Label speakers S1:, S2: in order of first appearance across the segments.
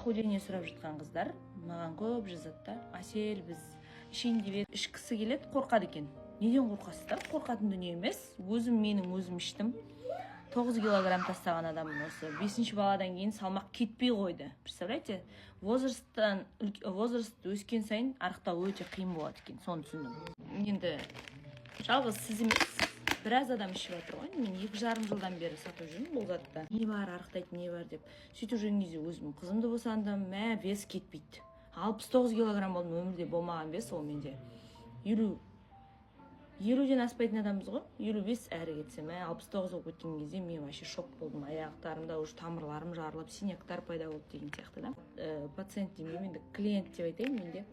S1: похудение сұрап жатқан қыздар маған көп жазады да. Асел, біз ішейін деп ішкісі келеді, қорқады екен. Неден қорқасыздар? Қорқатын дүние емес. Менің өзім іштім. 9 килограмм тастаған адаммын осы. 5-ші баладан кейін салмақ кетпей қойды. Представляете? Возраст өскен сайын арықтау өте қиын болады екен. Соны түсіндім. Енді жалғыз сіз емес, біраз адам ішіп жатыр ғой. Мен 2,5 жылдан бері сатып жүрмін бұл затты. Не бар, арықтайтын не бар деп. Сөйтіп жүрген кезде өзім қызымды босандым, вес кетпейді. 69 килограмм болдым, өмірде болмаған вес ол менде. 50-ден аспайтын адамбыз ғой. 55 әрі кетсем, 69 болып кеткен кезде мен вообще шок болдым. Аяқтарымда уже тамырларым жарылып, синяктар пайда болды деген сияқты да. Пациент демеймін, енді клиент деп айтайын, менде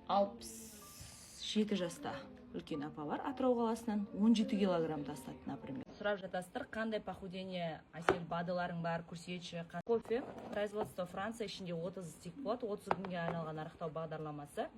S1: 67 жаста үлкен апа бар, Атырау қаласынан 17 килограмм тастады, например. Сұрап жатасыздар, қандай похудение, Асел, БАДыларың бар, көрсетші. Кофе, производство Франция, ішінде 30 стик болады, 30 күнге айналған арықтау бағдарламасы.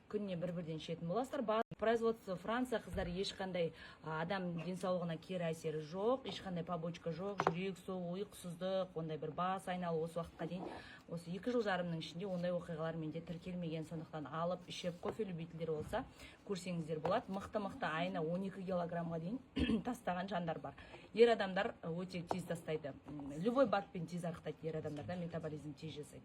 S1: Күніне бір-бірден ішетін боласыздар. Производство Франция, қыздар, ешқандай адам денсаулығына кері әсері жоқ, ешқандай побочка жоқ, жүрек соғу, ұйқысыздық, ондай бір бас айналу осы уақытқа дейін, осы 2,5 жылның ішінде ондай оқиғалар менде тіркелмеген. Сондықтан алып ішіп, кофе любительдер болса көрсеңіздер болады. Мықты айына 12 килограммға дейін тастаған жандар бар. Ер адамдар өте тез тастайды. Любой бадпен тез арықтайды, ер адамдарда метаболизм тез жасайды.